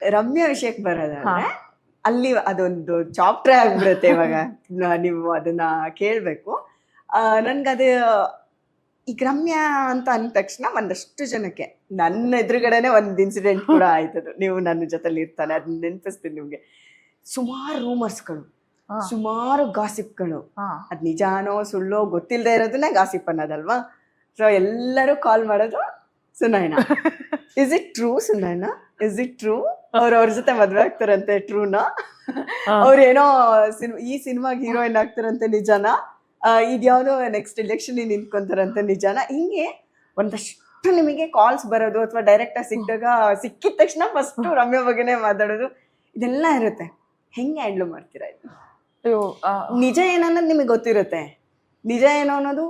ರಮ್ಯಾ ವಿಷಯಕ್ಕೆ ಬರೋದಾದ್ರೆ ಅಲ್ಲಿ ಅದೊಂದು ಚಾಪ್ಟರ್ ಆಗ್ಬಿಡುತ್ತೆ ಇವಾಗ. ನೀವು ಅದನ್ನ ಕೇಳ್ಬೇಕು. ನನ್ಗದು ಈಗ ರಮ್ಯಾ ಅಂತ ಅಂದ ತಕ್ಷಣ ಒಂದಷ್ಟು ಜನಕ್ಕೆ ನನ್ನ ಎದುರುಗಡೆನೆ ಒಂದು ಇನ್ಸಿಡೆಂಟ್ ಕೂಡ ಆಯ್ತದು. ನೀವು ನನ್ನ ಜೊತೆಲಿ ಇರ್ತಾನೆ ಅದನ್ನ ನೆನಪಿಸ್ತೀನಿ ನಿಮ್ಗೆ. ಸುಮಾರು ರೂಮರ್ಸ್ಗಳು, ಸುಮಾರು ಗಾಸಿಪ್ಗಳು, ಅದ್ ನಿಜಾನೋ ಸುಳ್ಳೋ ಗೊತ್ತಿಲ್ಲದೆ ಇರೋದನ್ನೇ ಗಾಸಿಪ್ ಅನ್ನೋದಲ್ವಾ. ಸೊ ಎಲ್ಲರೂ ಕಾಲ್ ಮಾಡೋದು Sunayana. Is it true Sunayana? Is it true? ಅವ್ರ ಜೊತೆ ಮದ್ವೆ ಆಗ್ತಾರಂತೆ, ಟ್ರೂನಾ? ಅವ್ರೇನೋ ಈ ಸಿನಿಮಾಗೆ ಹೀರೋಯಿನ್ ಆಗ್ತಾರಂತೆ, ನಿಜಾನಾ? ಇದ್ಯಾವುದೋ ನೆಕ್ಸ್ಟ್ ಎಲೆಕ್ಷನ್ ನಿಂತ್ಕೊಂತಾರಂತೆ, ನಿಜಾನಾ? ಹಿಂಗೆ ಒಂದಷ್ಟು ನಿಮಗೆ ಕಾಲ್ಸ್ ಬರೋದು, ಅಥವಾ ಡೈರೆಕ್ಟ್ ಆಗಿ ಸಿಕ್ಕಿದ ತಕ್ಷಣ ಫಸ್ಟ್ ರಮ್ಯಾ ಬಗ್ಗೆನೇ ಮಾತಾಡೋದು, ಇದೆಲ್ಲ ಇರುತ್ತೆ. ಹೆಂಗೆ ಹ್ಯಾಂಡ್ಲ್ ಮಾಡ್ತೀರಾ ಇದು? ನಿಜ ಏನನ್ನೋದು ನಿಮಗೆ ಗೊತ್ತಿರುತ್ತೆ, ನಿಜ ಏನೋ ಅನ್ನೋದು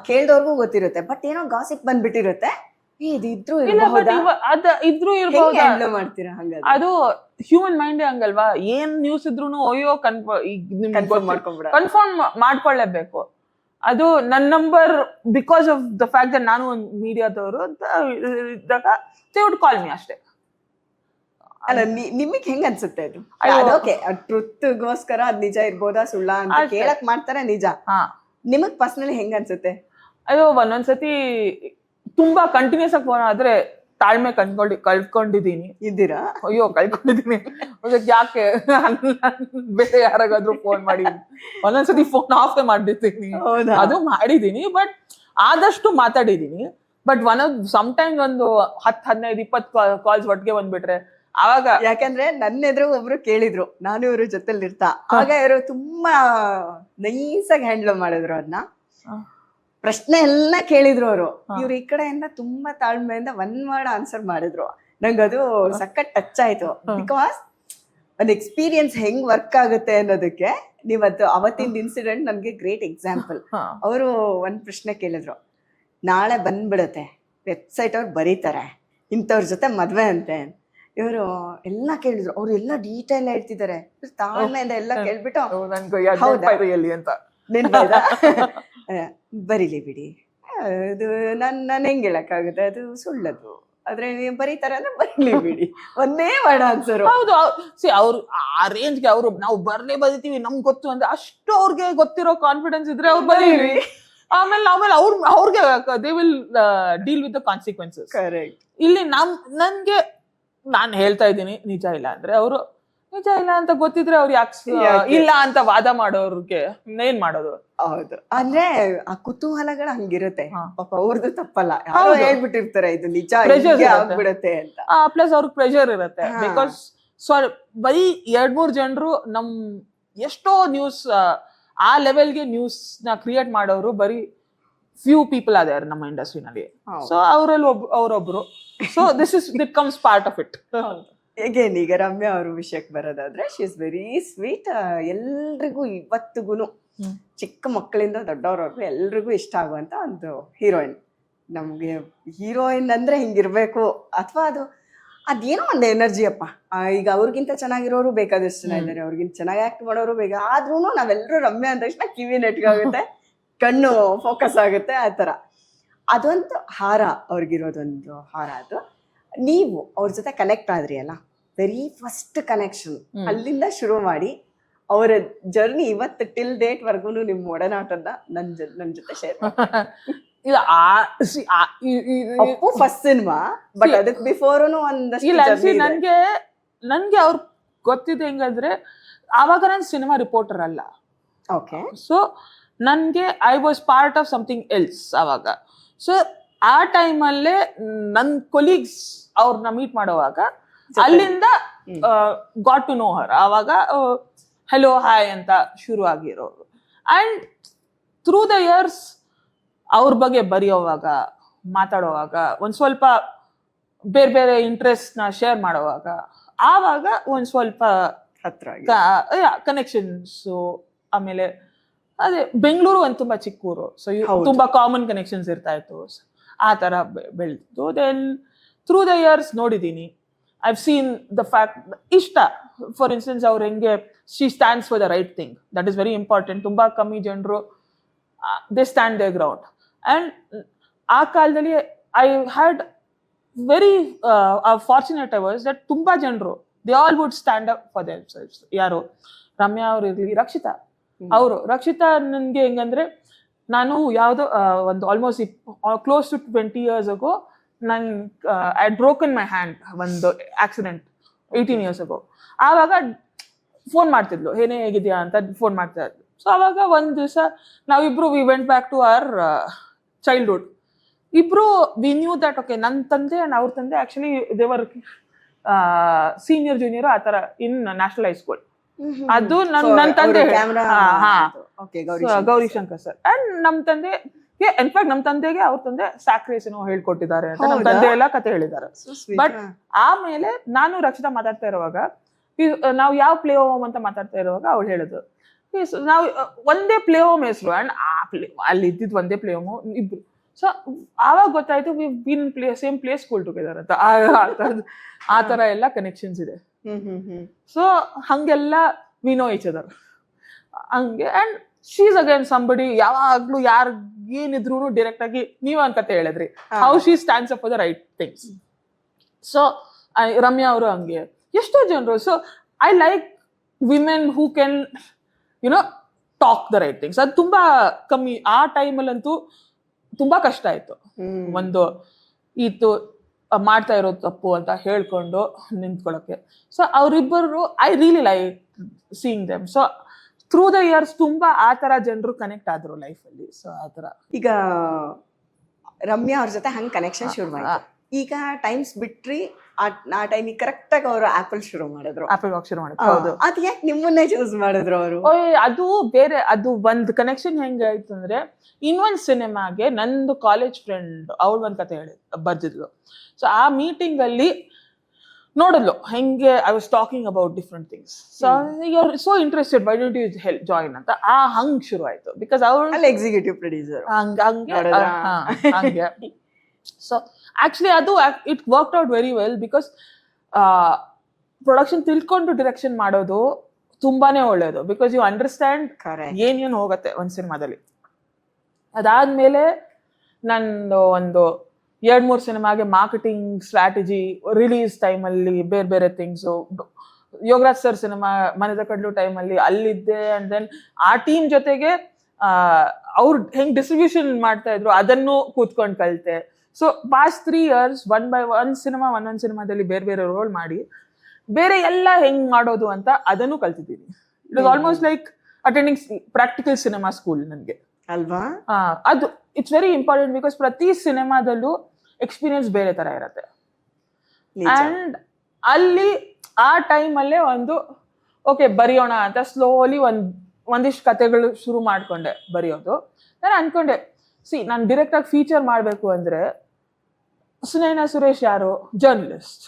ಕೇಳ್ದವ್ರಿಗೂ ಗೊತ್ತಿರುತ್ತೆ, ಬಟ್ ಏನೋ ಗಾಸಿಪ್ ಬಂದ್ಬಿಟ್ಟಿರುತ್ತೆ. ಇದ್ರು ಇರ್ಬಹುದು ಮಾಡ್ತೀರಾ? ಹಂಗ ಅದು ಹ್ಯೂಮನ್ ಮೈಂಡ್ ಹಂಗಲ್ವಾ. ಏನ್ ನ್ಯೂಸ್ ಇದ್ರು ಅಯ್ಯೋ ಕನ್ಫರ್ಮ್ ಮಾಡ್ಕೊಳ್ಳೇಬೇಕು. ಅದು ನನ್ನ number because of the fact that ನಾನು ಒಂದು ಮೀಡಿಯಾದವರು ಅಂತ ಇದ್ದಾಗ ದೇ ವುಡ್ ಕಾಲ್ ಮೀ ಅಷ್ಟೇ. ಅಲ್ಲ, ನಿಮಗ್ ಹೆಂಗ ಅನ್ಸುತ್ತೆ ಅದು? ಓಕೆ, ಟ್ರುತ್ಗೋಸ್ಕರ ಅದ್ ನಿಜ ಇರ್ಬೋದಾ ಸುಳ್ಳ ಅಂತ ಕೇಳಕ್ ಮಾಡ್ತಾರೆ, ನಿಜ. ನಿಮಗ್ ಪರ್ಸನಲಿ ಹೆಂಗ ಅನ್ಸುತ್ತೆ? ಅಯ್ಯೋ ಒಂದೊಂದ್ಸತಿ ತುಂಬಾ ಕಂಟಿನ್ಯೂಸ್ ಆಗಿ ಫೋನ್ ಆದ್ರೆ ತಾಳ್ಮೆ ಕಳ್ಕೊಂಡಿದೀನಿ. ಇದ್ದೀರಾ? ಅಯ್ಯೋ ಕಳ್ಕೊಂಡಿದೀನಿ. ಯಾಕೆ ಬೇರೆ ಯಾರಾಗಾದ್ರೂ ಫೋನ್ ಮಾಡಿ ಒಂದೊಂದ್ಸತಿ ಫೋನ್ ಆಫ್ ಮಾಡಿರ್ತೀನಿ, ಅದು ಮಾಡಿದೀನಿ. ಬಟ್ ಆದಷ್ಟು ಮಾತಾಡಿದೀನಿ. ಬಟ್ ಸಮ್ಟೈಮ್ಸ್ ಒಂದು 10-15-20 ಕಾಲ್ಸ್ ಒಟ್ಟಿಗೆ ಬಂದ್ಬಿಟ್ರೆ ಅವಾಗ, ಯಾಕಂದ್ರೆ ನನ್ನ ಎದುರು ಒಬ್ರು ಕೇಳಿದ್ರು, ನಾನು ಇವ್ರ ಜೊತೆಲಿ ಇರ್ತಾ, ಆಗ ಇವರು ತುಂಬಾ ನೈಸಾಗಿ ಹ್ಯಾಂಡಲ್ ಮಾಡಿದ್ರು ಅದನ್ನ. ಪ್ರಶ್ನೆ ಎಲ್ಲ ಕೇಳಿದ್ರು ಅವರು, ಇವ್ರು ಈ ಕಡೆಯಿಂದ ತುಂಬಾ ತಾಳ್ಮೆಯಿಂದ ಒಂದ್ ವರ್ಡ್ ಆನ್ಸರ್ ಮಾಡಿದ್ರು. ನಂಗದು ಸಖತ್ ಟಚ್ ಆಯ್ತು. ಬಿಕಾಸ್ ಒಂದ್ ಎಕ್ಸ್ಪೀರಿಯನ್ಸ್ ಹೆಂಗ್ ವರ್ಕ್ ಆಗುತ್ತೆ ಅನ್ನೋದಕ್ಕೆ ನೀವತ್ತು ಅವತ್ತಿನ ಇನ್ಸಿಡೆಂಟ್ ನಮ್ಗೆ ಗ್ರೇಟ್ ಎಕ್ಸಾಂಪಲ್. ಅವರು ಒಂದ್ ಪ್ರಶ್ನೆ ಕೇಳಿದ್ರು, ನಾಳೆ ಬಂದ್ಬಿಡತ್ತೆ ವೆಬ್ಸೈಟ್ ಅವ್ರು ಬರೀತಾರೆ ಇಂಥವ್ರ ಜೊತೆ ಮದ್ವೆ ಅಂತೆ. ಇವರು ಎಲ್ಲ ಕೇಳಿದ್ರು, ಅವ್ರು ಎಲ್ಲ ಡೀಟೇಲ್ ಹೇಳ್ತಿದ್ದಾರೆ, ತಾಳ್ಮೆಯಿಂದ ಎಲ್ಲ ಕೇಳ್ಬಿಟ್ಟು ಅಂತ ಬರೀಲಿ ಬಿಡಿ, ಅದು ನಾನು ಹೆಂಗ್ ಹೇಳಕ್ಕಾಗುತ್ತೆ, ಅದು ಸುಳ್ಳದು, ಆದ್ರೆ ನೀವು ಬರೀತಾರೆ ಅಂದ್ರೆ ಬರೀಲಿ ಬಿಡಿ, ಒಂದೇ ವರ್ಡ್ ಆನ್ಸರ್. ಹೌದು, ಅವ್ರು ಆ ರೇಂಜ್ಗೆ ಅವರು ನಾವು ಬರೀತೀವಿ ನಮ್ಗೆ ಗೊತ್ತು ಅಂದ್ರೆ ಅಷ್ಟು ಅವ್ರಿಗೆ ಗೊತ್ತಿರೋ ಕಾನ್ಫಿಡೆನ್ಸ್ ಇದ್ರೆ ಅವ್ರು ಬರೀಲಿ. ಆಮೇಲೆ ಅವ್ರಿಗೆ they will deal with the consequences. Correct. ಇಲ್ಲಿ ನನ್ಗೆ ನಾನು ಹೇಳ್ತಾ ಇದ್ದೀನಿ ನಿಜ ಇಲ್ಲ ಅಂದ್ರೆ, ಅವರು ನಿಜ ಇಲ್ಲ ಅಂತ ಗೊತ್ತಿದ್ರೆ ಅವ್ರು ಯಾಕೆ ಇಲ್ಲ ಅಂತ ವಾದ ಮಾಡೋರ್ಗೆ ಏನ್ ಮಾಡೋದು? ಹೌದು, ಅಂದ್ರೆ ಆ ಕುತೂಹಲಗಳು ಹಂಗಿರುತ್ತೆ. ಪಾಪ ಅವ್ರದ್ದು ತಪ್ಪಲ್ಲ, ಯಾರೋ ಹೇಳ್ಬಿಟ್ಟಿರ್ತಾರೆ ಇದು ನಿಜ ಆಗ್ಬಿಡತ್ತೆ ಅಂತ. ಪ್ಲಸ್ ಅವ್ರಿಗೆ ಪ್ರೆಷರ್ ಇರುತ್ತೆ. ಬಿಕಾಸ್ ಬರೀ 2-3 ಜನರು ನಮ್ ಎಷ್ಟೋ ನ್ಯೂಸ್ ಆ ಲೆವೆಲ್ಗೆ ನ್ಯೂಸ್ ನ ಕ್ರಿಯೇಟ್ ಮಾಡೋರು ಬರೀ ಫ್ಯೂ ಪೀಪಲ್ ಅದಾರೆ ನಮ್ಮ ಇಂಡಸ್ಟ್ರಿನಲ್ಲಿ. ಸೊ ಅವರಲ್ಲಿ ಅವ್ರೊಬ್ರು. So it comes part of it. ಹೇಗೇನ್ ಈಗ ರಮ್ಯಾ ಅವ್ರ ವಿಷಯಕ್ಕೆ ಬರೋದಾದ್ರೆ, ಶಿ ಇಸ್ ವೆರಿ ಸ್ವೀಟ್. ಎಲ್ರಿಗೂ ಇವತ್ತಿಗೂ ಚಿಕ್ಕ ಮಕ್ಕಳಿಂದ ದೊಡ್ಡವ್ರವ್ರಿಗೂ ಎಲ್ರಿಗೂ ಇಷ್ಟ ಆಗುವಂತ ಒಂದು ಹೀರೋಯಿನ್. ನಮ್ಗೆ ಹೀರೋಯಿನ್ ಅಂದ್ರೆ ಹಿಂಗಿರ್ಬೇಕು, ಅಥವಾ ಅದೇನೋ ಒಂದು ಎನರ್ಜಿ ಅಪ್ಪ. ಈಗ ಅವ್ರಿಗಿಂತ ಚೆನ್ನಾಗಿರೋರು ಬೇಕಾದಷ್ಟು ಜನ ಇದ್ದಾರೆ, ಅವ್ರಿಗಿಂತ ಚೆನ್ನಾಗಿ ಆಕ್ಟ್ ಮಾಡೋರು ಬೇಗ. ಆದ್ರೂ ನಾವೆಲ್ಲರೂ ರಮ್ಯಾ ಅಂದ ತಕ್ಷಣ ಕಿವಿ ನೆಟ್ಗಾಗುತ್ತೆ, ಕಣ್ಣು ಫೋಕಸ್ ಆಗುತ್ತೆ, ಆ ಥರ. ಅದೊಂದು ಹಾರ, ಅವ್ರಿಗಿರೋದೊಂದು ಹಾರ ಅದು. ನೀವು ಅವ್ರ ಜೊತೆ ಕನೆಕ್ಟ್ ಆದ್ರಿ ಅಲ್ಲ, ವೆರಿ ಫಸ್ಟ್ ಕನೆಕ್ಷನ್ ಅಲ್ಲಿಂದ ಶುರು ಮಾಡಿ ಅವರ ಜರ್ನಿ ಇವತ್ತು ಟಿಲ್ ಡೇಟ್ ವರ್ಗು ನಿಮ್ ಒಡನಾಟದ ನನ್ ಜೊತೆ share Appu first cinema. But ಅದಕ್ಕೆ ಬಿಫೋರ್ನು ಒಂದಷ್ಟು ನನ್ಗೆ ಅವ್ರು ಗೊತ್ತಿದೆ ಹೆಂಗಂದ್ರೆ, ಆವಾಗ ನಾನು ಸಿನಿಮಾ ರಿಪೋರ್ಟರ್ ಅಲ್ಲ. ಓಕೆ. ಸೊ ನನ್ಗೆ I was part of something else ಅವಾಗ. ಸೊ ಆ ಟೈಮಲ್ಲೇ ನನ್ನ ಕೊಲೀಗ್ಸ್ ಅವ್ರನ್ನ ಮೀಟ್ ಮಾಡೋವಾಗ ಅಲ್ಲಿಂದ ಗಾಟ್ ಟು ನೋ ಹರ್. ಆವಾಗ ಹೆಲೋ ಹಾಯ್ ಅಂತ ಶುರು ಆಗಿರೋರು. ಅಂಡ್ ಥ್ರೂ ದ ಇಯರ್ಸ್ ಅವ್ರ ಬಗ್ಗೆ ಬರೆಯೋವಾಗ, ಮಾತಾಡೋವಾಗ, ಒಂದ್ ಸ್ವಲ್ಪ ಬೇರೆ ಬೇರೆ ಇಂಟ್ರೆಸ್ಟ್ ನ ಶೇರ್ ಮಾಡೋವಾಗ, ಆವಾಗ ಒಂದ್ ಸ್ವಲ್ಪ ಹತ್ರ ಕನೆಕ್ಷನ್ಸು. ಆಮೇಲೆ ಅದೇ ಬೆಂಗಳೂರು ಒಂದು ತುಂಬಾ ಚಿಕ್ಕ ಊರು, ಸೊ ತುಂಬಾ ಕಾಮನ್ ಕನೆಕ್ಷನ್ಸ್ ಇರ್ತಾ ಇತ್ತು. ಆ ತರ ಬೆಳೆದಿತ್ತು. ದೆನ್ ಥ್ರೂ ದ ಇಯರ್ಸ್ ನೋಡಿದ್ದೀನಿ, ಐವ್ ಸೀನ್ ದ ಫ್ಯಾಕ್ಟ್ ಇಷ್ಟ. ಫಾರ್ ಇನ್ಸ್ಟೆನ್ಸ್ ಅವ್ರು ಹೆಂಗೆ she stands for the right thing, that is very important. ತುಂಬಾ ಕಮ್ಮಿ ಜನರು they stand their ground. And ಆ ಕಾಲದಲ್ಲಿ I had very fortunate I was that ತುಂಬಾ ಜನರು they all would stand up for their selves. ಯಾರು ರಮ್ಯಾ ಅವ್ರು ಇರ್ಲಿ, ರಕ್ಷಿತಾ ರಕ್ಷಿತಾ ನನ್ಗೆ ಹೆಂಗಂದ್ರೆ, ನಾನು ಯಾವ್ದೋ ಒಂದು almost close to 20 years ago ನನ್ ಐ ಬ್ರೋಕನ್ ಮೈ ಹ್ಯಾಂಡ್ ಒಂದು ಆಕ್ಸಿಡೆಂಟ್ 18 years ago. ಆವಾಗ ಫೋನ್ ಮಾಡ್ತಿದ್ಲು, ಏನೇ ಹೇಗಿದ್ಯಾ ಅಂತ ಫೋನ್ ಮಾಡ್ತಾ ಇದ್ಲು. ಸೊ ಅವಾಗ ಒಂದ್ ದಿವಸ ನಾವಿಬ್ರು we went back to our childhood. ಇಬ್ರು ವಿ ನ್ಯೂ ದಟ್ ಓಕೆ ನನ್ನ ತಂದೆ ಅಂಡ್ ಅವ್ರ ತಂದೆ ಆಕ್ಚುಲಿ ದೇವರ್ ಸೀನಿಯರ್ ಜೂನಿಯರ್ ಆ ತರ ಇನ್ ನ್ಯಾಷನಲ್ ಹೈಸ್ಕೂಲ್. ಅದು ನನ್ನ ತಂದೆ ಗೌರಿಶಂಕರ್ ಸರ್. ಅಂಡ್ ನಮ್ ತಂದೆ ಇನ್ಫ್ಯಾಕ್ಟ್ ನಮ್ ತಂದೆಗೆ ಅವ್ರ ತಂದೆ ಸ್ಯಾಕ್ರೇಸ್ ಏನೋ ಹೇಳ್ಕೊಟ್ಟಿದ್ದಾರೆ ಅಂತ ನಮ್ ತಂದೆ ಎಲ್ಲ ಕತೆ ಹೇಳಿದ್ದಾರೆ. ಬಟ್ ಆಮೇಲೆ ನಾನು ರಕ್ಷಿತಾ ಮಾತಾಡ್ತಾ ಇರುವಾಗ, ನಾವು ಯಾವ ಪ್ಲೇ ಹೋಮ್ ಅಂತ ಮಾತಾಡ್ತಾ ಇರುವಾಗ ಅವಳು ಹೇಳುದು, ನಾವು ಒಂದೇ ಪ್ಲೇ ಹೋಮ್ ಹೆಸರು ಅಂಡ್ ಅಲ್ಲಿ ಇದ್ದಿದ್ ಒಂದೇ ಪ್ಲೇ ಹೋಮ್ ಇಬ್ರು. ಸೊ ಆವಾಗ ಗೊತ್ತಾಯ್ತು we been same play school together ಅಂತ. ಆ ತರ ಎಲ್ಲ ಕನೆಕ್ಷನ್ಸ್ ಇದೆ. ಸೊ ಹಂಗೆಲ್ಲ ವಿ ನೋ ಈಚ್ ಅದರ್ ಹಂಗೆ. And she is again somebody, ಯಾವಾಗ್ಲೂ ಯಾರು ಏನಿದ್ರು ಡೈರೆಕ್ಟ್ ಆಗಿ ನೀವ್ ಅಂತ ಹೇಳಿದ್ರಿ how she stands up for the right things. So Ramya ಅವರು ಹಂಗೆ ಎಷ್ಟೋ ಜನರು. So I like women who can you know talk the right things. ಅದು ತುಂಬಾ ಕಮ್ಮಿ. ಆ ಟೈಮಲ್ಲಂತೂ ತುಂಬಾ ಕಷ್ಟ ಆಯ್ತು. ಒಂದು ಇದು ಮಾಡ್ತಾ ಇರೋದು ತಪ್ಪು ಅಂತ ಹೇಳ್ಕೊಂಡು ನಿಂತ್ಕೊಳ್ಳೋಕೆ. ಸೊ ಅವರಿಬ್ಬರು I really like seeing them. So through the years ತುಂಬಾ ಆ ತರ ಜನರು ಕನೆಕ್ಟ್ ಆದ್ರು ಲೈಫ್ ಅಲ್ಲಿ. ಸೊ ಆ ತರ ಈಗ ರಮ್ಯಾ ಅವ್ರ ಜೊತೆ ಹಂಗ್ ಕನೆಕ್ಷನ್ ಶುರು ಮಾಡಿದ್ರು. ಈಗ ಟೈಮ್ಸ್ ಬಿಟ್ರಿ ಆ ಟೈಮಿಗೆ ಕರೆಕ್ಟ್ ಆಗಿ ಅವರು ಆಪಲ್ ಶುರು ಮಾಡಿದ್ರು. ಆಪಲ್ ವಾಕ್ ಶುರು ಮಾಡಿದ್ರು. ಹೌದು. ಅದ್ ಯಾಕೆ ನಿಮ್ಮನ್ನೇ ಚೂಸ್ ಮಾಡಿದ್ರು ಅವರು? ಅದು ಬೇರೆ. ಅದು ಒಂದ್ ಕನೆಕ್ಷನ್ ಹೆಂಗಾಯ್ತು ಅಂದ್ರೆ, ಇನ್ನೊಂದ್ ಸಿನಿಮಾಗೆ ನಂದು ಕಾಲೇಜ್ ಫ್ರೆಂಡ್ ಅವಳು ಒಂದ್ ಕತೆ ಬರ್ದಿದ್ಲು. ಸೊ ಆ ಮೀಟಿಂಗ್ ಅಲ್ಲಿ ನೋಡಿದ್ಲು ಹೆಂಗೆ I was talking about different things. So you are so interested, why don't you help join ಅಂತ ಹಂಗ್ ಶುರು ಆಯ್ತು. ಬಿಕಾಸ್ ಅವಳು ಎಕ್ಸಿಕ್ಯೂಟಿವ್ ಪ್ರೊಡ್ಯೂಸರ್ ಹಂಗೆ. ಸೊ ಆಕ್ಚುಲಿ ಅದು it worked out very well. Because production ತಿಳ್ಕೊಂಡು ಡಿರೆಕ್ಷನ್ ಮಾಡೋದು ತುಂಬಾನೇ ಒಳ್ಳೇದು. ಬಿಕಾಸ್ ಯು ಅಂಡರ್ಸ್ಟ್ಯಾಂಡ್ ಏನೇನು ಹೋಗತ್ತೆ ಒಂದ್ ಸಿನಿಮಾದಲ್ಲಿ. ಅದಾದ್ಮೇಲೆ ನಂದು ಒಂದು 2-3 ಸಿನಿಮಾಗೆ ಮಾರ್ಕೆಟಿಂಗ್ ಸ್ಟ್ರಾಟಜಿ, ರಿಲೀಸ್ ಟೈಮಲ್ಲಿ ಬೇರೆ ಬೇರೆ ಥಿಂಗ್ಸು, ಯೋಗರಾಜ್ ಸರ್ ಸಿನಿಮಾ ಮನೆದ ಕಡ್ಲು ಟೈಮಲ್ಲಿ ಅಲ್ಲಿದ್ದೆ. ಅಂಡ್ ದೆನ್ ಆ ಟೀಮ್ ಜೊತೆಗೆ ಅವ್ರು ಹೆಂಗ್ ಡಿಸ್ಟ್ರಿಬ್ಯೂಷನ್ ಮಾಡ್ತಾ ಇದ್ರು ಅದನ್ನು ಕೂತ್ಕೊಂಡು ಕಲಿತೆ. ಸೊ ಪಾಸ್ಟ್ 3 years ಒಂದೊಂದ್ ಸಿನಿಮಾದಲ್ಲಿ ಬೇರೆ ಬೇರೆ ರೋಲ್ ಮಾಡಿ ಬೇರೆ ಎಲ್ಲ ಹೆಂಗ್ ಮಾಡೋದು ಅಂತ ಅದನ್ನು ಕಲ್ತಿದ್ದೀನಿ. It was almost like attending practical cinema school ನನ್ಗೆ ಅಲ್ವಾ. ಅದು ಇಟ್ಸ್ ವೆರಿ ಇಂಪಾರ್ಟೆಂಟ್. ಬಿಕಾಸ್ ಪ್ರತಿ ಸಿನಿಮಾದಲ್ಲೂ ಎಕ್ಸ್ಪೀರಿಯನ್ಸ್ ಬೇರೆ ತರ ಇರತ್ತೆ. ಅಂಡ್ ಅಲ್ಲಿ ಆ ಟೈಮಲ್ಲೇ ಒಂದು ಓಕೆ ಬರೆಯೋಣ ಅಂತ ಸ್ಲೋಲಿ ಒಂದಿಷ್ಟು ಕತೆಗಳು ಶುರು ಮಾಡ್ಕೊಂಡೆ ಬರೆಯೋದು. ನಾನು ಅನ್ಕೊಂಡೆ, ನಾನು ಡೈರೆಕ್ಟ್ ಆಗಿ ಫೀಚರ್ ಮಾಡಬೇಕು ಅಂದ್ರೆ ಸುನೈನಾ ಸುರೇಶ್ ಯಾರು, journalist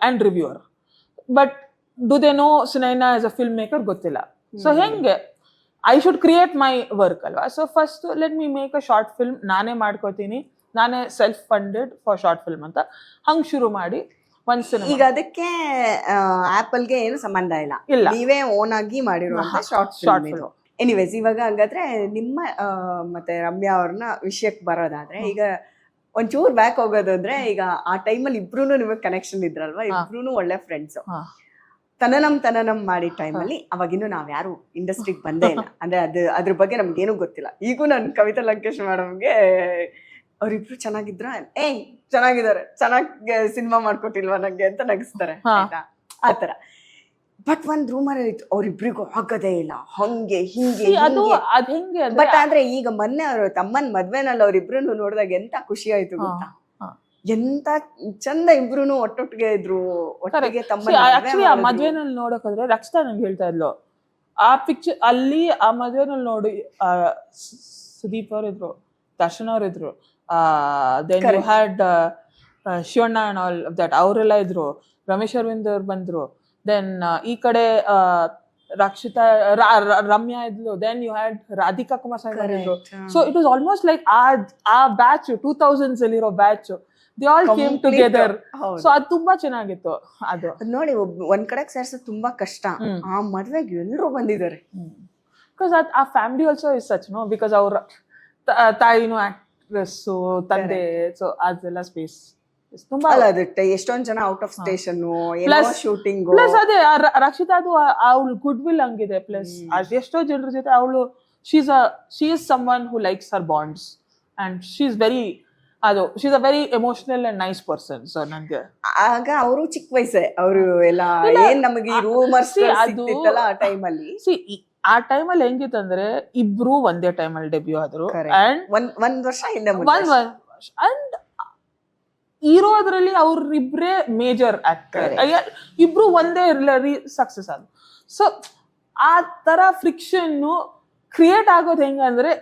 and reviewer. But do they know Sunaina as a film maker? ಗೊತ್ತಿಲ್ಲ. ಸೊ ಹೆಂಗೆ I should create my work ಅಲ್ವಾ. So first let me make a short film. ನಾನೇ ಮಾಡ್ಕೋತೀನಿ, ನಾನೇ self funded for short film ಅಂತ ಹಂಗ್ ಶುರು ಮಾಡಿ ಒಂದ್ ಸಿನಿಮಾ. ಈಗ ಅದಕ್ಕೆ ಆಪಲ್ಗೆ ಏನು ಸಂಬಂಧ ಇಲ್ಲ, ನೀವೇ ಓನ್ ಆಗಿ ಮಾಡಿರುವಂತ ಶಾರ್ಟ್ ಫಿಲ್ಮ್. ಎನಿವೇಸ್, ಇವಾಗ ಹಂಗಾದ್ರೆ ನಿಮ್ಮ ಮತ್ತೆ ರಮ್ಯಾ ಅವ್ರನ್ನ ವಿಷಯಕ್ಕೆ ಬರೋದಾದ್ರೆ, ಈಗ ಒಂಚೂರ್ ಬ್ಯಾಕ್ ಹೋಗೋದಂದ್ರೆ, ಈಗ ಆ ಟೈಮಲ್ಲಿ ಇಬ್ರು ನಿಮಗೆ ಕನೆಕ್ಷನ್ ಇದ್ರಲ್ವಾ, ಇಬ್ರು ಒಳ್ಳೆ ಫ್ರೆಂಡ್ಸ್. ತನನಂ ಮಾಡಿ ಟೈಮಲ್ಲಿ ಅವಾಗಿನ್ನು ನಾವ್ ಯಾರು ಇಂಡಸ್ಟ್ರಿಗೆ ಬಂದೇ ಇಲ್ಲ. ಅಂದ್ರೆ ಅದ್ರ ಬಗ್ಗೆ ನಮ್ಗೇನು ಗೊತ್ತಿಲ್ಲ. ಈಗೂ ನಾನು ಕವಿತಾ ಲಂಕೇಶ್ ಮೇಡಮ್ಗೆ ಅವ್ರಿಬ್ರು ಚೆನ್ನಾಗಿದ್ರ, ಚೆನ್ನಾಗಿದ್ದಾರೆ, ಚೆನ್ನಾಗಿ ಸಿನಿಮಾ ಮಾಡ್ಕೊಟ್ಟಿಲ್ವಾ ನಂಗೆ ಅಂತ ನಗಿಸ್ತಾರೆ ಆಯ್ತಾ, ಆತರ. ಬಟ್ ಒಂದ್ ರೂಮರ್ ಇತ್ತು ಅವ್ರಿಬ್ರಿಗೂ ಆಗದೇ ಇಲ್ಲ, ಹಂಗೆ ಹಿಂಗೆ. ಬಟ್ ಆದ್ರೆ ಈಗ ಮೊನ್ನೆ ಅವರು ತಮ್ಮನ್ ಮದ್ವೆನಲ್ಲಿ ಅವ್ರಿಬ್ರು ನೋಡಿದಾಗ ಎಂತ ಖುಷಿ ಆಯ್ತು ಗೊತ್ತಾ. ಎಂತ ಚಂದ ಇಬ್ರು ಒಟ್ಟೊಟ್ಟಿಗೆ ಇದ್ರು, ಒಟ್ಟಿಗೆ ಆ ಮದ್ವೆನಲ್ಲಿ ನೋಡೋಕಾದ್ರೆ ರಕ್ಷಿತಾ ನಂಗೆ ಹೇಳ್ತಾ ಇದ್ಲು, ಆ ಪಿಕ್ಚರ್ ಅಲ್ಲಿ ಆ ಮದ್ವೆನಲ್ಲಿ ನೋಡಿ ಸುದೀಪ್ ಅವ್ರ ಇದ್ರು, ದರ್ಶನ್ ಅವ್ರ ಇದ್ರು, then you had Shivanna and all that ಅವರೆಲ್ಲ ಇದ್ರು, ರಮೇಶ್ ಅರವಿಂದ್ ಅವ್ರು ಬಂದ್ರು, ದೆನ್ ಈ ಕಡೆ ರಕ್ಷಿತಾ ರಮ್ಯಾ ಇದ್ಲು, then you had Radhika Kumaraswamy ಇದ್ರು. So it was almost like a batch 2000s ಅಲ್ಲಿರೋ batch, they all came together. So ಅದು ತುಂಬಾ ಚೆನ್ನಾಗಿತ್ತು. ಅದು ನೋಡಿ, ಒಂದ್ ಕಡೆಗೆ ಸೇರ್ಸೋದು ತುಂಬಾ ಕಷ್ಟ. ಆ ಮದ್ವೆಗೆ ಎಲ್ಲರೂ ಬಂದಿದ್ದಾರೆ. ಬಿಕಾಸ್ ಆ family also is such no, because ಅವ್ರ ತಾಯಿನೂ ಆಕ್ಟ್ರೆಸ್, ತಂದೆ, ಸೊ ಅದೆಲ್ಲ ಸ್ಪೇಸ್ ತುಂಬಾ ಅಲ್ಲ ಅದು ಎಷ್ಟೊಂದ್ ಜನ ಔಟ್ ಆಫ್ ಸ್ಟೇಷನ್ ಏನೋ Plus- ಶೂಟಿಂಗ್ ಪ್ಲಸ್ ಅದೇ ರಕ್ಷಿತಾದು ಅವಳು ಗುಡ್ ವಿಲ್ ಹಂಗಿದೆ. ಪ್ಲಸ್ ಎಷ್ಟೋ ಜನರ ಜೊತೆ ಅವಳು she is someone who likes her bonds and she is very she is a very emotional and nice person. So ನನ್ಗೆ ಆಗ ಅವರು ಚಿಕ್ಕ ವಯಸ್ಸೆ ಅವರು ಎಲ್ಲ ಏನ್ ನಮಗೆ ಈ ರೂಮರ್ಸ್ ಸಿಗ್ತಿತ್ತಲ್ಲ ಆ ಟೈಮಲ್ಲಿ. ಆ ಟೈಮಲ್ಲಿ ಹೆಂಗಿತ್ತಂದ್ರೆ ಇಬ್ರು ಒಂದೇ ಟೈಮಲ್ಲಿ ಡೆಬ್ಯೂ ಆದ್ರು ಅಂಡ್ ಒಂದ್ ವರ್ಷ ಹಿಂದೆ ಅಂಡ್ ಇರೋದ್ರಲ್ಲಿ ಅವ್ರಿಬ್ರೇ ಮೇಜರ್ ಆಕ್ಟರ್, ಇಬ್ರು ಒಂದೇ ಸಕ್ಸಸ್ ಆದ್ರು. ಸೊ ಆ ತರ ಫ್ರಿಕ್ಷನ್ ಕ್ರಿಯೇಟ್ ಆಗೋದು ಹೆಂಗಂದ್ರೆ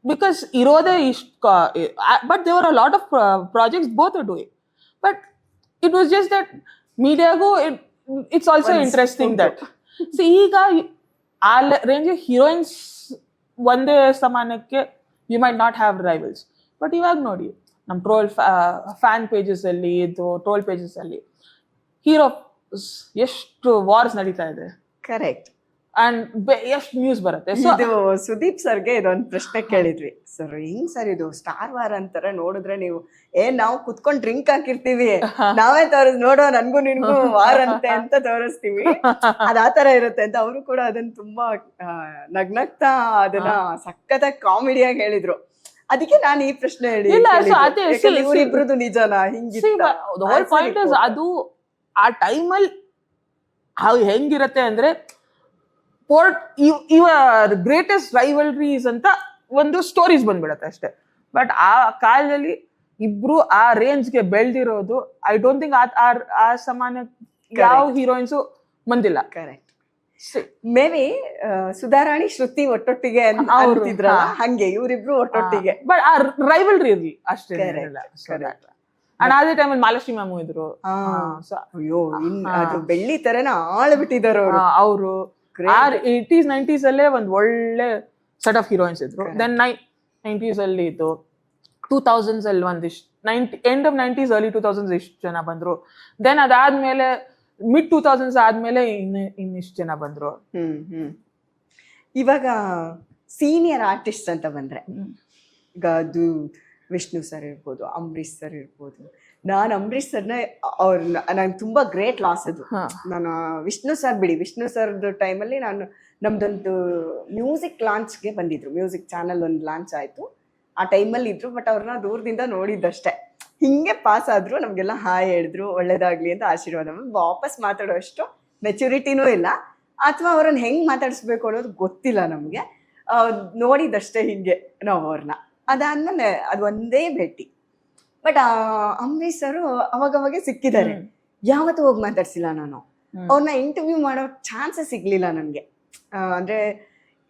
ಬಿಕಾಸ್ ಇರೋದೇ ಇಷ್ಟ. But there were a lot of projects both are doing, but it was just that ಮೀಡಿಯಾಗೂ ಇಟ್ಸ್ ಆಲ್ಸೋ ಇಂಟ್ರೆಸ್ಟಿಂಗ್ ದಟ್ ಈಗ ಆ ರೇಂಜ್ ಹೀರೋಯಿನ್ಸ್ ಒಂದೇ ಸಮಾನಕ್ಕೆ you might not have rivals. But ಇವಾಗ ನೋಡಿ ನಮ್ಮ ಫ್ಯಾನ್ ಪೇಜಸ್ ಅಲ್ಲಿ ಟ್ರೋಲ್ ಪೇಜಸ್ ಅಲ್ಲಿ ಹೀರೋ ಎಷ್ಟು ವಾರ್ಸ್ ನಡೀತಾ ಇದೆ. ಕರೆಕ್ಟ್. ಅಂಡ್ ಎಷ್ಟು ನ್ಯೂಸ್ ಬರುತ್ತೆ. ಸೊ ಇದು ಸುದೀಪ್ ಸರ್ಗೆ ಇದೊಂದು ಪ್ರಶ್ನೆ ಕೇಳಿದ್ವಿ, ಸರ್ ಹಿಂಗ್ ಸರ್ ಇದು ಸ್ಟಾರ್ ವಾರ್ ಅಂತಾರೆ, ನೋಡಿದ್ರೆ ನೀವು ನಾವು ಕುತ್ಕೊಂಡ್ ಡ್ರಿಂಕ್ ಹಾಕಿರ್ತೀವಿ, ನಾವೇ ನೋಡೋ ನನ್ಗೂ ನಿನ್ಗೂ ವಾರ್ ಅಂತೆ ಅಂತ ತೋರಿಸ್ತೀವಿ, ಅದ್ ಆತರ ಇರುತ್ತೆ ಅಂತ. ಅವರು ಕೂಡ ಅದನ್ನ ತುಂಬಾ ನಗ್ನಗ್ತಾ ಅದನ್ನ ಸಖತ್ತಾಗಿ ಕಾಮಿಡಿಯಾಗಿ ಹೇಳಿದ್ರು. ಅದಕ್ಕೆ ನಾನು ಈ ಪ್ರಶ್ನೆ ಹೇಳಿ ಇವ್ರಿಬ್ರದ್ದು ನಿಜನಾ ಹಿಂಗಿತ್ತು. ಅದು ಆ ಟೈಮಲ್ಲಿ ಹೆಂಗಿರತ್ತೆ ಅಂದ್ರೆ ಗ್ರೇಟೆಸ್ಟ್ ರೈವಲ್ರೀಸ್ ಅಂತ ಒಂದು ಸ್ಟೋರೀಸ್ ಬಂದ್ಬಿಡತ್ತೆ ಅಷ್ಟೇ. ಬಟ್ ಆ ಕಾಲದಲ್ಲಿ ಇಬ್ರು ಆ ರೇಂಜ್ಗೆ ಬೆಳ್ದಿರೋದು ಐ ಡೋಂಟ್ ಥಿಂಕ್ ಆ ಸಮಾನ ಯಾವ ಹೀರೋಯಿನ್ಸು ಬಂದಿಲ್ಲ. ಕರೆಕ್ಟ್. ಮೇ ಬಿ ಸುಧಾರಾಣಿ ಶ್ರುತಿ ಒಟ್ಟೊಟ್ಟಿಗೆ ಅಂತಿದ್ರಲ್ಲ ಹಂಗೆ ಇವರಿಬ್ರು ಒಟ್ಟೊಟ್ಟಿಗೆ. ಬಟ್ ಆ ರೈವಲ್ರಿ ಇರ್ಲಿ ಅಷ್ಟೇ. ಅಂಡ್ ಅದೇ ಟೈಮಲ್ಲಿ ಮಾಲಾಶ್ರೀ ಮ್ಯಾಮ್ ಇದ್ರು. ಅಯ್ಯೋ ಅದು ಬೆಳ್ಳಿ ತರನ ಆಳ್ಬಿಟ್ಟಿದ್ದಾರೆ ಅವರು. 80s 90s ಅಲ್ಲೇ ಒಂದ್ ಒಳ್ಳೆ ಸೆಟ್ ಆಫ್ ಹೀರೋಯಿನ್ಸ್ ಇದ್ರು. ದೆನ್ 90s ಅಲ್ಲಿ ಇತ್ತು, 2000s ಅಲ್ಲಿ ಒಂದಿಷ್ಟು end of 90s early 2000s ಇಷ್ಟು ಜನ ಬಂದ್ರು. ದೆನ್ ಅದಾದ್ಮೇಲೆ ಮಿಡ್ 2000s ಆದ್ಮೇಲೆ ಇನ್ನಿಷ್ಟು ಜನ ಬಂದ್ರು. ಇವಾಗ ಸೀನಿಯರ್ ಆರ್ಟಿಸ್ಟ್ ಅಂತ ಬಂದ್ರೆ ಈಗ ಅದು ವಿಷ್ಣು ಸರ್ ಇರ್ಬೋದು, ಅಂಬರೀಶ್ ಸರ್ ಇರ್ಬೋದು. ನಾನು ಅಂಬರೀಶ್ ಸರ್ನ ನಂಗೆ ತುಂಬಾ ಗ್ರೇಟ್ ಲಾಸ್ ಅದು. ನಾನು ವಿಷ್ಣು ಸರ್ ಬಿಡಿ, ವಿಷ್ಣು ಸರ್ದು ಟೈಮಲ್ಲಿ ನಮ್ದೊಂದು ಮ್ಯೂಸಿಕ್ ಲಾಂಚ್ಗೆ ಬಂದಿದ್ರು, ಮ್ಯೂಸಿಕ್ ಚಾನಲ್ ಒಂದು ಲಾಂಚ್ ಆಯ್ತು, ಆ ಟೈಮಲ್ಲಿ ಇದ್ರು. ಬಟ್ ಅವ್ರನ್ನ ದೂರದಿಂದ ನೋಡಿದ್ದಷ್ಟೇ, ಹಿಂಗೆ ಪಾಸ್ ಆದ್ರು, ನಮ್ಗೆಲ್ಲ ಹಾಯ್ ಹೇಳಿದ್ರು, ಒಳ್ಳೇದಾಗ್ಲಿ ಅಂತ ಆಶೀರ್ವಾದ. ವಾಪಸ್ ಮಾತಾಡೋ ಅಷ್ಟು ಮೆಚುರಿಟಿನೂ ಇಲ್ಲ, ಅಥವಾ ಅವ್ರನ್ನ ಹೆಂಗ್ ಮಾತಾಡಿಸ್ಬೇಕು ಅನ್ನೋದು ಗೊತ್ತಿಲ್ಲ ನಮ್ಗೆ. ನೋಡಿದಷ್ಟೇ ಹಿಂಗೆ ನಾವು ಅವ್ರನ್ನ. ಅದಾದ್ಮೇಲೆ ಅದು ಒಂದೇ ಭೇಟಿ. ಬಟ್ ಅಂಬರೀಶ್ ಸರ್ ಅವಾಗವಾಗೆ ಸಿಕ್ಕಿದ್ದಾರೆ, ಯಾವತ್ತೂ ಹೋಗಿ ಮಾತಾಡ್ಸಿಲ್ಲ ನಾನು. ಅವ್ರನ್ನ ಇಂಟರ್ವ್ಯೂ ಮಾಡೋ ಚಾನ್ಸೇ ಸಿಗ್ಲಿಲ್ಲ ನನಗೆ. ಅಂದ್ರೆ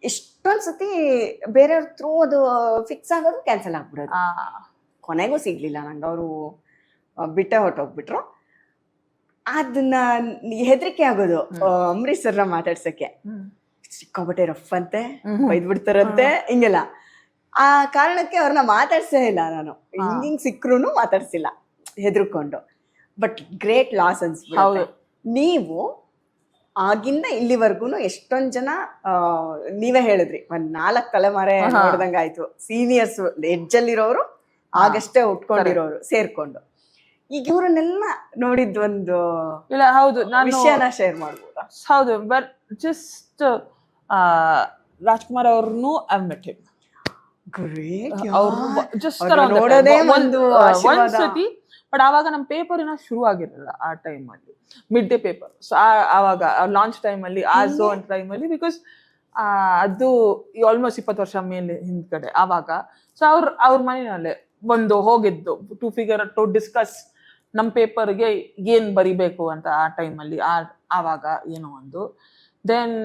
ಎಷ್ಟೊಂದ್ ಸತಿ ಬೇರೆಯವ್ರ ಥ್ರೂ ಅದು ಫಿಕ್ಸ್ ಆಗೋದು ಕ್ಯಾನ್ಸಲ್ ಆಗ್ಬಿಡೋದು, ಕೊನೆಗೂ ಸಿಗ್ಲಿಲ್ಲ ನಂಗೆ. ಅವರು ಬಿಟ್ಟೆ ಹೊಟ್ಟೋಗ್ಬಿಟ್ರು. ಅದನ್ನ ಹೆದರಿಕೆ ಆಗೋದು ಅಂಬರೀಶ್ ಸರ್ನ ಮಾತಾಡ್ಸಕ್ಕೆ. ಸಿಕ್ಕಾಬಟ್ಟೆ ರಫ್ ಅಂತೆ, ಬೈದ್ಬಿಡ್ತಾರಂತೆ, ಹಿಂಗೆಲ್ಲ. ಆ ಕಾರಣಕ್ಕೆ ಅವ್ರನ್ನ ಮಾತಾಡ್ಸೇ ಇಲ್ಲ ನಾನು. ಹಿಂಗಿಂಗ್ ಸಿಕ್ರು ಮಾತಾಡ್ಸಿಲ್ಲ ಹೆದರ್ಕೊಂಡು. ಬಟ್ ಗ್ರೇಟ್ ಲಾಸ್ ಅನ್ಸ್ಬಿಡುತ್ತೆ. ನೀವು ಆಗಿಂದ ಇಲ್ಲಿವರೆಗೂ ಎಷ್ಟೊಂದ್ ಜನ ನೀವೇ ಹೇಳಿದ್ರಿ, ಒಂದ್ 4 ತಲೆಮಾರೆ ನೋಡ್ದಂಗ ಆಯ್ತು. ಸೀನಿಯರ್ಸ್ ಎಡ್ಜಲ್ಲಿರೋರು, ಆಗಷ್ಟೇ ಉಟ್ಕೊಂಡಿರೋರು ಸೇರ್ಕೊಂಡು. ಈಗ ಇವ್ರನ್ನೆಲ್ಲ ನೋಡಿದ್ದೊಂದು ಇಲ್ಲ. ಹೌದು, ನಾನು ವಿಷಯನ ಶೇರ್ ಮಾಡ್ಬೋದಾ? ಹೌದು, ಬಟ್ ಜಸ್ಟ್ ರಾಜ್ಕುಮಾರ್ ಅವ್ರನ್ನು ಐ ಮೆಟ್ ಹಿಮ್. ಒಂದ್ಸತಿ. ಬಟ್ ಆವಾಗ ನಮ್ ಪೇಪರ್ ಏನೋ ಶುರು ಆಗಿರಲಿಲ್ಲ ಆ ಟೈಮ್ ಅಲ್ಲಿ, ಮಿಡ್ ಡೇ ಪೇಪರ್. ಸೊ ಆವಾಗ ಲಾಂಚ್ ಟೈಮ್ ಅಲ್ಲಿ, ಆಜೋ ಅಂತ ಟೈಮ್ ಅಲ್ಲಿ, ಬಿಕಾಸ್ ಅದು ಆಲ್ಮೋಸ್ಟ್ 20 ವರ್ಷ ಮೇಲೆ ಹಿಂದ್ಗಡೆ ಆವಾಗ. ಸೊ ಅವ್ರ ಮನೆಯಲ್ಲೇ ಒಂದು ಹೋಗಿದ್ದು ಟು ಡಿಸ್ಕಸ್ ನಮ್ ಪೇಪರ್ಗೆ ಏನ್ ಬರಿಬೇಕು ಅಂತ ಆ ಟೈಮ್ ಅಲ್ಲಿ. ಆವಾಗ ಏನೋ ಒಂದು. ದೆನ್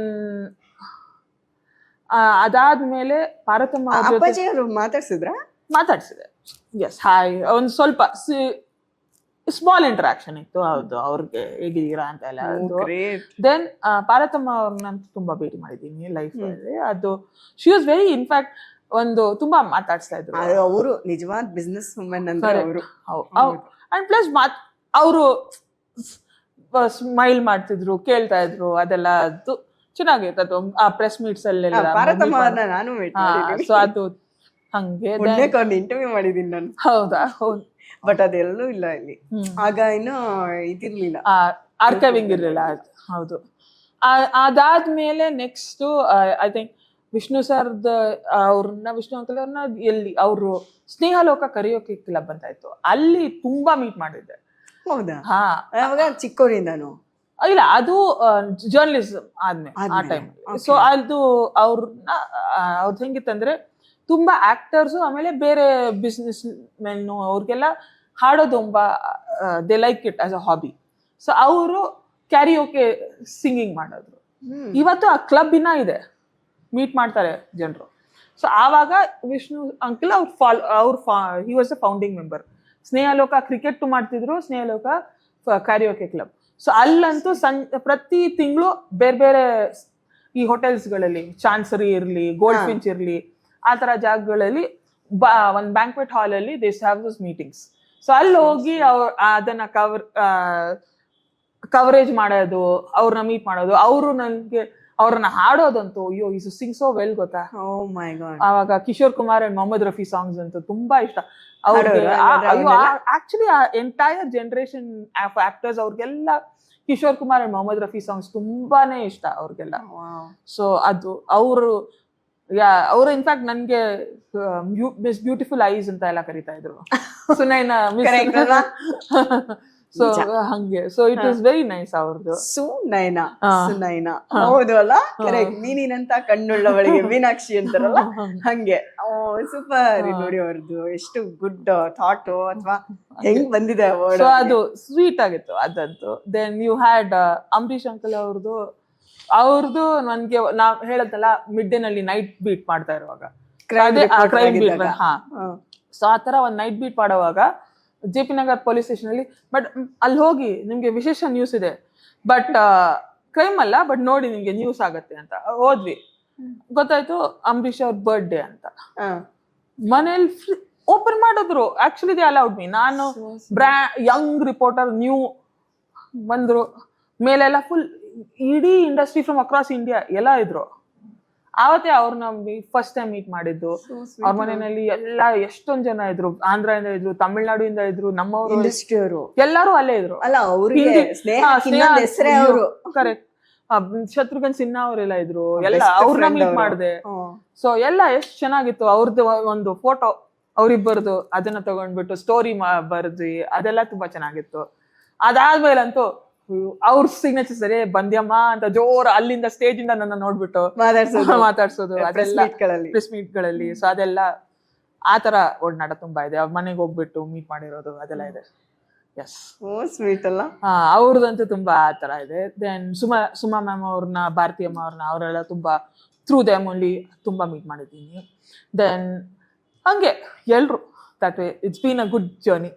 ಅದಾದ್ಮೇಲೆ ಪಾರ್ವತಮ್ಮ ಮಾತಾಡ್ಸಿದೆ. ಎಸ್, ಹಾಯ್, ಒಂದ್ ಸ್ವಲ್ಪ ಸ್ಮಾಲ್ ಇಂಟರಾಕ್ಷನ್ ಇತ್ತು. ಹೌದು, ಅವ್ರಿಗೆ ಹೇಗಿದ್ದೀರಾ ಅಂತ ಎಲ್ಲ. ದೆನ್ ಪಾರ್ವತಮ್ಮ ಅವ್ರನ್ನ ತುಂಬಾ ಭೇಟಿ ಮಾಡಿದ್ದೀನಿ ಲೈಫ್ ಅಲ್ಲಿ. ಅದು ಶಿ ವಾಸ್ ವೆರಿ, ಇನ್ಫ್ಯಾಕ್ಟ್ ಒಂದು ತುಂಬಾ ಮಾತಾಡ್ಸ್ತಾ ಇದ್ರು. ಅವರು ನಿಜವಾದ ಬಿಸ್ನೆಸ್ ವುಮೆನ್ ಅಂದ್ರೆ ಅವರು. ಅಂಡ್ ಪ್ಲಸ್ ಅವರು ಸ್ಮೈಲ್ ಮಾಡ್ತಿದ್ರು, ಕೇಳ್ತಾ ಇದ್ರು, ಅದೆಲ್ಲ ಅದು ಚೆನ್ನಾಗಿತ್ತು. ಅದು ಆ ಪ್ರೆಸ್ ಮೀಟ್ಸ್ ಅಲ್ಲೆಲ್ಲ ನಾನು ಸೊ ಅದು ಹಂಗೆ ಇಂಟರ್ವ್ಯೂ ಮಾಡಿದೀನಿ ನಾನು. ಹೌದಾ? ಹೌದು. ಬಟ್ ಅದೆಲ್ಲೂ ಇಲ್ಲ ಇಲ್ಲಿ. ಆಗ ಇನ್ನು ಇದಿರ್ಲಿಲ್ಲ, ಆರ್ಕೈವಿಂಗ್ ಇರಲಿಲ್ಲ. ಹೌದು. ಅದಾದ್ಮೇಲೆ ನೆಕ್ಸ್ಟ್ ಐ ಥಿಂಕ್ ವಿಷ್ಣು ಸರ್ದ ವಿಷ್ಣು ಅಂಕಲ್ ಅವ್ರನ್ನ ಎಲ್ಲಿ ಅವರು ಸ್ನೇಹಲೋಕ ಕರಿಯೋಕೆ ಕ್ಲಬ್ ಅಂತ ಇತ್ತು, ಅಲ್ಲಿ ತುಂಬಾ ಮೀಟ್ ಮಾಡಿದ್ದೆ. ಹೌದಾ? ಹಾ, ಅವಾಗ ಚಿಕ್ಕವರಿಂದಾನು? ಇಲ್ಲ, ಅದು ಜರ್ನಲಿಸಮ್ ಆದ್ಮೇಲೆ ಆ ಟೈಮ್. ಸೊ ಅದು ಅವ್ರದ್ದು ಹೆಂಗಿತ್ತಂದ್ರೆ ತುಂಬಾ ಆಕ್ಟರ್ಸು ಆಮೇಲೆ ಬೇರೆ ಬಿಸ್ನೆಸ್ ಮೆನ್ನು ಅವ್ರಿಗೆಲ್ಲ ಹಾಡೋದು ತುಂಬಾ they like it as a hobby. So ಅವರು ಕ್ಯಾರಿಯೋಕೆ ಸಿಂಗಿಂಗ್ ಮಾಡೋದ್ರು. ಇವತ್ತು ಆ ಕ್ಲಬ್ ಇನ್ನ ಇದೆ, ಮೀಟ್ ಮಾಡ್ತಾರೆ ಜನರು. ಸೊ ಆವಾಗ Vishnu uncle he was a founding member. Snehaloka cricket ಮಾಡ್ತಿದ್ರು, ಸ್ನೇಹಲೋಕ ಕ್ಯಾರಿಯೋಕೆ ಕ್ಲಬ್. ಸೊ ಅಲ್ಲಂತೂ ಪ್ರತಿ ತಿಂಗಳು ಬೇರೆ ಬೇರೆ ಈ ಹೋಟೆಲ್ಸ್ಗಳಲ್ಲಿ, ಚಾನ್ಸರಿ ಇರಲಿ, ಗೋಲ್ಡ್ ಫಿಂಚ್ ಇರಲಿ, ಆ ತರ ಜಾಗಗಳಲ್ಲಿ ಒಂದು ಬ್ಯಾಂಕ್ವೆಟ್ ಹಾಲ್ ಅಲ್ಲಿ they have those meetings. So ಅಲ್ಲಿ ಹೋಗಿ ಅದನ್ನ ಕವರೇಜ್ ಮಾಡೋದು, ಅವ್ರನ್ನ ಮೀಟ್ ಮಾಡೋದು. ಅವರು ನನ್ಗೆ ಅವ್ರನ್ನ ಹಾಡೋದಂತೂ ಅಯ್ಯೋ ಇಸ್ ಸಿಂಗ್ ಸೋ ವೆಲ್, ಗೊತ್ತಾ? ಆವಾಗ ಕಿಶೋರ್ ಕುಮಾರ್ ಅಂಡ್ ಮೊಹಮ್ಮದ್ ರಫಿ ಸಾಂಗ್ಸ್ ಅಂತೂ ತುಂಬಾ ಇಷ್ಟ ಅವ್ರಿಗೆ. ಆಕ್ಚುಲಿ ಆ ಎಂಟೈರ್ ಜನರೇಷನ್ ಆಫ್ ಆಕ್ಟರ್ಸ್ ಅವ್ರಿಗೆಲ್ಲ ಕಿಶೋರ್ ಕುಮಾರ್ ಅಂಡ್ ಮೊಹಮ್ಮದ್ ರಫಿ ಸಾಂಗ್ಸ್ ತುಂಬಾನೇ ಇಷ್ಟ ಅವ್ರಿಗೆಲ್ಲ. ಸೊ ಅದು ಅವರು ಇನ್ಫ್ಯಾಕ್ಟ್ ನನ್ಗೆ ಮಿಸ್ ಬ್ಯೂಟಿಫುಲ್ ಐಸ್ ಅಂತ ಎಲ್ಲ ಕರೀತಾ ಇದ್ರು. ಸುನೈನಾ ಸೊ ಹಂಗೆ. So it was very nice ಅವ್ರದ್ದು. ಸುನೈನಾ ಹೌದು ಅಲ್ಲ, ಕರೆಕ್ಟ್. ಮೀನಿನಂತ ಕಣ್ಣುಳ್ಳವಳಿಗೆ ಮೀನಾಕ್ಷಿ ಅಂತಾರಲ್ಲ, ಹಂಗೆ. ಸೂಪರ್ ನೋಡಿ ಅವ್ರದ್ದು, ಎಷ್ಟು ಗುಡ್ ಥಾಟ್ ಅಥವಾ ಹೆಂಗ್ ಬಂದಿದೆ. ಸೊ ಅದು ಸ್ವೀಟ್ ಆಗಿತ್ತು ಅದಂತೂ. Then you had Ambareesh uncle ಅವ್ರದ್ದು ನನ್ಗೆ ನಾವ್ ಹೇಳತ್ತಲ್ಲ, ಮಿಡ್ ಡೇ ನಲ್ಲಿ ನೈಟ್ ಬೀಟ್ ಮಾಡ್ತಾ ಇರುವಾಗ, ಕ್ರೈಮ್ ಬೀಟ್. ಹಾ, ಸೊ ಆ ತರ ಒಂದ್ ನೈಟ್ ಬೀಟ್ ಮಾಡುವಾಗ J P Nagar police station ಅಲ್ಲಿ. ಬಟ್ ಅಲ್ಲಿ ಹೋಗಿ ನಿಮ್ಗೆ ವಿಶೇಷ ನ್ಯೂಸ್ ಇದೆ, ಬಟ್ ಕ್ರೈಮ್ ಅಲ್ಲ, ಬಟ್ ನೋಡಿ ನಿಮ್ಗೆ ನ್ಯೂಸ್ ಆಗತ್ತೆ ಅಂತ ಹೋದ್ವಿ. ಗೊತ್ತಾಯ್ತು ಅಂಬರೀಶ್ ಅವ್ರ ಬರ್ತ್ಡೇ ಅಂತ. ಮನೇಲಿ ಓಪನ್ ಮಾಡಿದ್ರು. Actually they allowed me. ನಾನು ಯಂಗ್ ರಿಪೋರ್ಟರ್ ನ್ಯೂ ಬಂದ್ರು. ಮೇಲೆಲ್ಲ ಫುಲ್ ಇಡೀ ಇಂಡಸ್ಟ್ರಿ ಫ್ರಮ್ ಅಕ್ರಾಸ್ ಇಂಡಿಯಾ ಎಲ್ಲ ಇದ್ರು. ಆವತ್ತೇ ಅವ್ರನ್ನ ಫಸ್ಟ್ ಟೈಮ್ ಮೀಟ್ ಮಾಡಿದ್ದು. ಅವ್ರ ಮನೆಯಲ್ಲಿ ಎಲ್ಲ ಎಷ್ಟೊಂದ್ ಜನ ಇದ್ರು. ಆಂಧ್ರದಿಂದ ಇದ್ರು, ತಮಿಳ್ನಾಡಿಂದ ಇದ್ರು, ನಮ್ಮವರು ಎಲ್ಲಾರು ಅಲ್ಲೇ ಇದ್ರು. ಕರೆಕ್ಟ್. ಶತ್ರುಘ್ನ ಸಿನ್ಹಾ ಅವರೆಲ್ಲ ಇದ್ರು. ಎಲ್ಲ ಅವ್ರನ್ನ ಮೀಟ್ ಮಾಡಿದೆ. ಸೊ ಎಲ್ಲ ಎಷ್ಟ್ ಚೆನ್ನಾಗಿತ್ತು. ಅವ್ರದ್ದು ಒಂದು ಫೋಟೋ ಅವ್ರಿಬ್ಬರದು ಅದನ್ನ ತಗೊಂಡ್ಬಿಟ್ಟು ಸ್ಟೋರಿ ಬರ್ದ್ವಿ. ಅದೆಲ್ಲ ತುಂಬಾ ಚೆನ್ನಾಗಿತ್ತು. ಅದಾದ್ಮೇಲಂತೂ ಅವ್ರ ಸಿಗ್ನೇಚರ್ ಸರಿ ಬಂದ್ಯಮ್ಮ ಅಂತ ಜೋರ ಅಲ್ಲಿಂದ ಸ್ಟೇಜ್ ಇಂದ ನನ್ನ ನೋಡ್ಬಿಟ್ಟು ಮಾತಾಡ್ಸೋದು ಅದೆಲ್ಲ ಪ್ರೆಸ್ ಮೀಟ್ ಗಳಲ್ಲಿ. ಸೊ ಅದೆಲ್ಲ ಆ ತರ ಒಡನಾಟ ತುಂಬಾ ಇದೆ. ಅವ್ರ ಮನೆಗೆ ಹೋಗ್ಬಿಟ್ಟು ಮೀಟ್ ಮಾಡಿರೋದು ಅದೆಲ್ಲ ಇದೆ. ಎಸ್, ಸ್ವೀಟ್ ಅಲ್ಲ. ಅವ್ರದಂತೂ ತುಂಬಾ ಆ ತರ ಇದೆ. ದೆನ್ ಸುಮಾ ಮ್ಯಾಮ್ ಅವ್ರನ್ನ, ಭಾರತಿ ಅಮ್ಮ ಅವ್ರನ್ನ, ಅವರೆಲ್ಲ ತುಂಬಾ ಥ್ರೂ ದೆಮ್ ಓನ್ಲಿ ತುಂಬಾ ಮೀಟ್ ಮಾಡಿದ್ದೀನಿ. ದೆನ್ ಹಂಗೆ ಎಲ್ರು that way it's been a good journey.